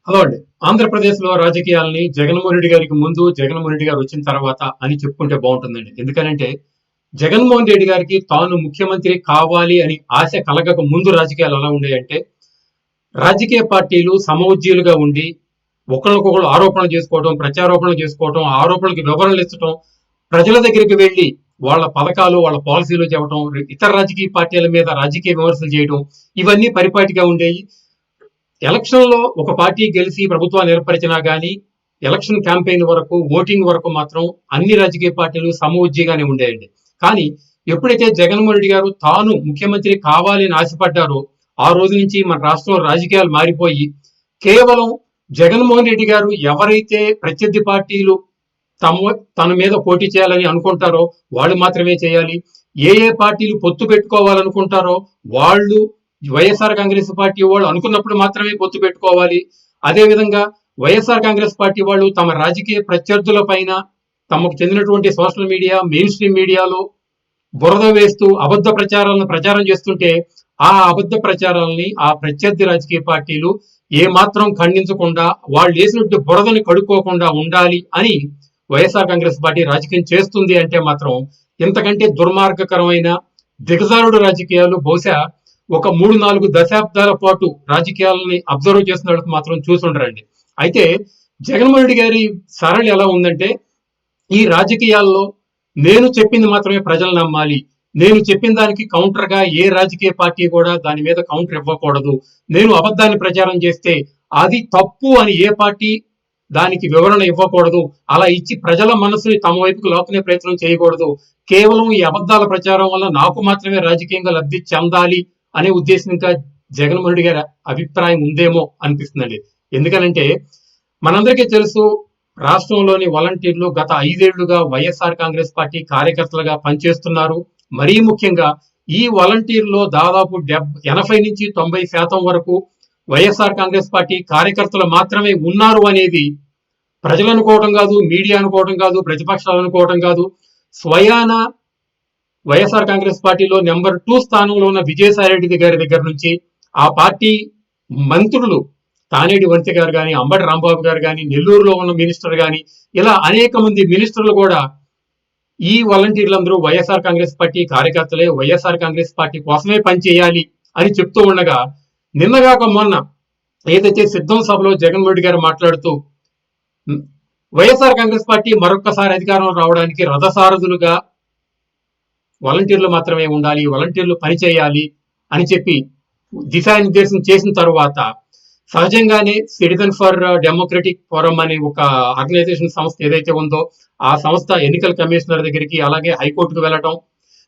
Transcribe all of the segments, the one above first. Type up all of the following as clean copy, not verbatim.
Hello అండి. ఆంధ్రప్రదేశ్‌లో రాజకీయాల్ని జగన్మోహన్ రెడ్డి గారికి ముందు, జగన్మోహన్ రెడ్డి గారు వచ్చిన తర్వాత అని చెప్పుకుంటే బావుంటుందండి. ఎందుకనంటే, జగన్మోహన్ రెడ్డి గారికి తాను ముఖ్యమంత్రి కావాలి అని ఆశ కలగక ముందు రాజకీయాలు ఎలా ఉండేయంటే, రాజకీయ పార్టీలు సమఉజ్జీలుగా ఉండి, ఒకళ్ళకొకళ్ళు ఆరోపణలు చేసుకోవడం, ప్రత్యారోపణలు చేసుకోవడం, ఆ ఆరోపణలకు వివరణలు ఇచ్చటం, ప్రజల దగ్గరికి వెళ్లి వాళ్ళ పథకాలు, వాళ్ళ పాలసీలు చెప్పడం, ఇతర రాజకీయ పార్టీల మీద రాజకీయ విమర్శలు చేయడం, ఇవన్నీ పరిపాటిగా ఉండేయి. ఎలక్షన్ లో ఒక పార్టీ గెలిచి ప్రభుత్వాన్ని ఏర్పరిచినా గానీ ఎలక్షన్ క్యాంపెయిన్ వరకు ఓటింగ్ వరకు మాత్రం అన్ని రాజకీయ పార్టీలు సమఉజ్జీగానే ఉండేయండి. కానీ ఎప్పుడైతే జగన్మోహన్ రెడ్డి గారు తాను ముఖ్యమంత్రి కావాలి అని ఆశపడ్డారో ఆ రోజు నుంచి మన రాష్ట్రంలో రాజకీయాలు మారిపోయి కేవలం జగన్మోహన్ రెడ్డి గారు ఎవరైతే ప్రత్యర్థి పార్టీలు తన మీద పోటీ చేయాలని అనుకుంటారో వాళ్ళు మాత్రమే చేయాలి. ఏ ఏ పార్టీలు పొత్తు పెట్టుకోవాలనుకుంటారో వాళ్ళు వైఎస్ఆర్ కాంగ్రెస్ పార్టీ వాళ్ళు అనుకున్నప్పుడు మాత్రమే పొత్తు పెట్టుకోవాలి. అదేవిధంగా వైఎస్ఆర్ కాంగ్రెస్ పార్టీ వాళ్ళు తమ రాజకీయ ప్రత్యర్థుల పైన తమకు చెందినటువంటి సోషల్ మీడియా, మెయిన్ స్ట్రీమ్ మీడియాలో బురద వేస్తూ అబద్ధ ప్రచారాలను ప్రచారం చేస్తుంటే ఆ అబద్ధ ప్రచారాలని ఆ ప్రత్యర్థి రాజకీయ పార్టీలు ఏమాత్రం ఖండించకుండా వాళ్ళు వేసినట్టు బురదని కడుక్కోకుండా ఉండాలి అని వైఎస్ఆర్ కాంగ్రెస్ పార్టీ రాజకీయం చేస్తుంది అంటే మాత్రం ఇంతకంటే దుర్మార్గకరమైన దిగజారుడు రాజకీయాలు బహుశా ఒక 3-4 దశాబ్దాల పాటు రాజకీయాలని అబ్జర్వ్ చేసిన వాళ్ళకి మాత్రం చూసుండరండి. అయితే జగన్మోహన్ రెడ్డి గారి సరళి ఎలా ఉందంటే ఈ రాజకీయాల్లో నేను చెప్పింది మాత్రమే ప్రజలు నమ్మాలి. నేను చెప్పిన దానికి కౌంటర్ గా ఏ రాజకీయ పార్టీ కూడా దాని మీద కౌంటర్ ఇవ్వకూడదు. నేను అబద్ధాన్ని ప్రచారం చేస్తే అది తప్పు అని ఏ పార్టీ దానికి వివరణ ఇవ్వకూడదు. అలా ఇచ్చి ప్రజల మనసుని తమ వైపుకు లాక్కునే ప్రయత్నం చేయకూడదు. కేవలం ఈ అబద్ధాల ప్రచారం వల్ల నాకు మాత్రమే రాజకీయంగా లబ్ధి చెందాలి అనే ఉద్దేశంగా జగన్మోహన్ రెడ్డి గారి అభిప్రాయం ఉందేమో అనిపిస్తుందండి. ఎందుకనంటే మనందరికీ తెలుసు రాష్ట్రంలోని వాలంటీర్లు గత 5 ఏళ్లుగా వైఎస్ఆర్ కాంగ్రెస్ పార్టీ కార్యకర్తలుగా పనిచేస్తున్నారు. మరీ ముఖ్యంగా ఈ వాలంటీర్లో దాదాపు 80 నుంచి 90% వరకు వైఎస్ఆర్ కాంగ్రెస్ పార్టీ కార్యకర్తలు మాత్రమే ఉన్నారు అనేది ప్రజలు అనుకోవడం కాదు, మీడియా అనుకోవడం కాదు, ప్రతిపక్షాలు అనుకోవడం కాదు. స్వయాన వైఎస్ఆర్ కాంగ్రెస్ పార్టీలో నెంబర్ 2 స్థానంలో ఉన్న విజయసాయిరెడ్డి గారి దగ్గర నుంచి ఆ పార్టీ మంత్రులు తానేటి వనిత గారు కానీ, అంబటి రాంబాబు గారు కానీ, నెల్లూరులో ఉన్న మినిస్టర్ కానీ ఇలా అనేక మంది మినిస్టర్లు కూడా ఈ వాలంటీర్లందరూ వైఎస్ఆర్ కాంగ్రెస్ పార్టీ కార్యకర్తలే, వైఎస్ఆర్ కాంగ్రెస్ పార్టీ కోసమే పనిచేయాలి అని చెప్తూ ఉండగా నిన్నగాక మొన్న ఏదైతే సిద్ధం సభలో జగన్మోహన్ రెడ్డి గారు మాట్లాడుతూ వైఎస్ఆర్ కాంగ్రెస్ పార్టీ మరొక్కసారి అధికారంలో రావడానికి రథసారథులుగా వాలంటీర్లు మాత్రమే ఉండాలి, వాలంటీర్లు పనిచేయాలి అని చెప్పి దిశానిర్దేశం చేసిన తర్వాత సహజంగానే సిటిజన్ ఫర్ డెమోక్రటిక్ ఫోరం అనే ఒక ఆర్గనైజేషన్ సంస్థ ఏదైతే ఉందో ఆ సంస్థ ఎన్నికల కమిషనర్ దగ్గరికి అలాగే హైకోర్టుకు వెళ్ళటం,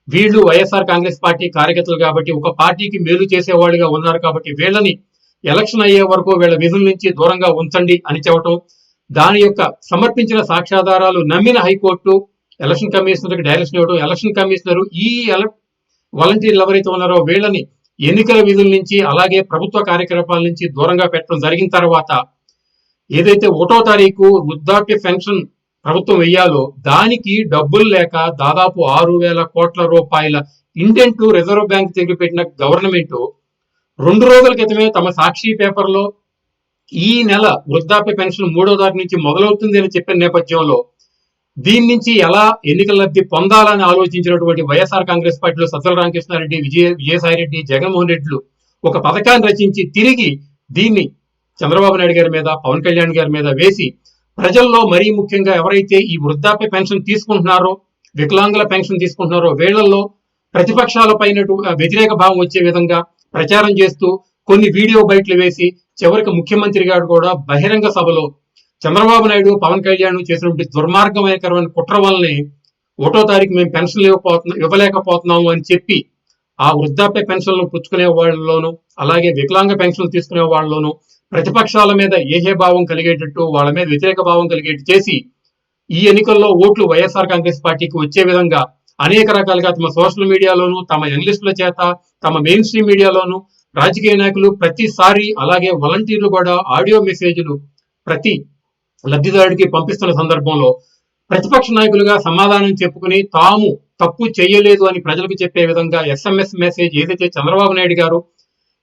వీళ్ళు వైఎస్ఆర్ కాంగ్రెస్ పార్టీ కార్యకర్తలు కాబట్టి ఒక పార్టీకి మేలు చేసేవాళ్ళుగా ఉన్నారు కాబట్టి వీళ్ళని ఎలక్షన్ అయ్యే వరకు వీళ్ళ విధుల నుంచి దూరంగా ఉంచండి అని చెప్పటం, దాని యొక్క సమర్పించిన సాక్ష్యాధారాలు నమ్మిన హైకోర్టు ఎలక్షన్ కమిషనర్కి డైరెక్షన్ ఇవ్వడం, ఎలక్షన్ కమిషనర్ ఈ వాలంటీర్లు ఎవరైతే ఉన్నారో వీళ్ళని ఎన్నికల విధుల నుంచి అలాగే ప్రభుత్వ కార్యకలాపాల నుంచి దూరంగా పెట్టడం జరిగిన తర్వాత ఏదైతే 1వ తారీఖు వృద్ధాప్య పెన్షన్ ప్రభుత్వం వెయ్యాలో దానికి డబ్బులు లేక దాదాపు 6,000 కోట్ల రూపాయల ఇండెంట్ రిజర్వ్ బ్యాంక్ దగ్గర పెట్టిన గవర్నమెంట్ 2 రోజుల క్రితమే తమ సాక్షి పేపర్లో ఈ నెల వృద్ధాప్య పెన్షన్ 3వ తారీఖు నుంచి మొదలవుతుంది అని చెప్పిన నేపథ్యంలో దీని నుంచి ఎలా ఎన్నికల లబ్ధి పొందాలని ఆలోచించినటువంటి వైఎస్ఆర్ కాంగ్రెస్ పార్టీలో సజ్జల రామకృష్ణారెడ్డి, విజయసాయిరెడ్డి, జగన్మోహన్ రెడ్డిలు ఒక పథకాన్ని రచించి తిరిగి దీన్ని చంద్రబాబు నాయుడు గారి మీద, పవన్ కళ్యాణ్ గారి మీద వేసి ప్రజల్లో మరీ ముఖ్యంగా ఎవరైతే ఈ వృద్ధాప్య పెన్షన్ తీసుకుంటున్నారో, వికలాంగుల పెన్షన్ తీసుకుంటున్నారో వీళ్లలో ప్రతిపక్షాల పైన వ్యతిరేక భావం వచ్చే విధంగా ప్రచారం చేస్తూ కొన్ని వీడియో బయటలు వేసి చివరికి ముఖ్యమంత్రి గారు కూడా బహిరంగ సభలో చంద్రబాబు నాయుడు, పవన్ కళ్యాణ్ చేసినటువంటి దుర్మార్గమైన కుట్ర వల్లనే 1వ తారీఖు మేము పెన్షన్లు ఇవ్వలేకపోతున్నాము అని చెప్పి ఆ వృద్ధాప్య పెన్షన్లు పుచ్చుకునే వాళ్ళలోనూ అలాగే వికలాంగ పెన్షన్లు తీసుకునే వాళ్ళలోనూ ప్రతిపక్షాల మీద ఏహే భావం కలిగేటట్టు వాళ్ళ మీద వ్యతిరేక భావం కలిగేట్టు చేసి ఈ ఎన్నికల్లో ఓట్లు వైఎస్ఆర్ కాంగ్రెస్ పార్టీకి వచ్చే విధంగా అనేక రకాలుగా తమ సోషల్ మీడియాలోను, తమ ఎనలిస్టుల చేత, తమ మెయిన్ స్ట్రీమ్ మీడియాలోను రాజకీయ నాయకులు ప్రతిసారి అలాగే వాలంటీర్లు కూడా ఆడియో మెసేజ్లు ప్రతి లబ్ధిదారుడికి పంపిస్తున్న సందర్భంలో ప్రతిపక్ష నాయకులుగా సమాధానం చెప్పుకుని తాము తప్పు చేయలేదు అని ప్రజలకు చెప్పే విధంగా SMS మెసేజ్ ఏదైతే చంద్రబాబు నాయుడు గారు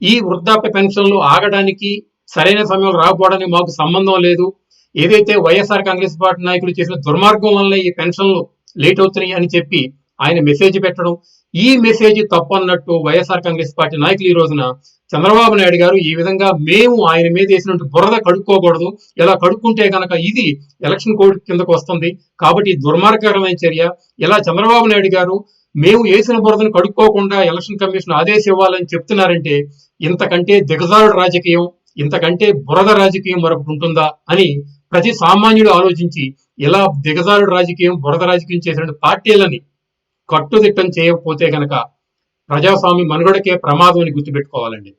ఈ వృద్ధాప్య పెన్షన్లు ఆగడానికి సరైన సమయంలో రాకపోవడానికి మాకు సంబంధం లేదు. ఏదైతే వైఎస్ఆర్ కాంగ్రెస్ పార్టీ నాయకులు చేసిన దుర్మార్గం వల్ల ఈ పెన్షన్లు లేట్ అవుతున్నాయి అని చెప్పి ఆయన మెసేజ్ పెట్టడం, ఈ మెసేజ్ తప్పన్నట్టు వైఎస్ఆర్ కాంగ్రెస్ పార్టీ నాయకులు ఈ రోజున చంద్రబాబు నాయుడు గారు ఈ విధంగా మేము ఆయన మీద వేసినట్టు బురద కడుక్కోకూడదు, ఇలా కడుక్కుంటే కనుక ఇది ఎలక్షన్ కోడ్ కిందకు వస్తుంది కాబట్టి దుర్మార్గకరమైన చర్య. ఇలా చంద్రబాబు నాయుడు గారు మేము వేసిన బురదను కడుక్కోకుండా ఎలక్షన్ కమిషన్ ఆదేశం ఇవ్వాలని చెప్తున్నారంటే ఇంతకంటే దిగజారుడు రాజకీయం, ఇంతకంటే బురద రాజకీయం మరొకటి ఉంటుందా అని ప్రతి సామాన్యుడు ఆలోచించి ఇలా దిగజారుడు రాజకీయం, బురద రాజకీయం చేసిన పార్టీలని కట్టుదిట్టం చేయకపోతే గనక ప్రజాస్వామ్య మనుగడకే ప్రమాదం అని గుర్తుపెట్టుకోవాలండి.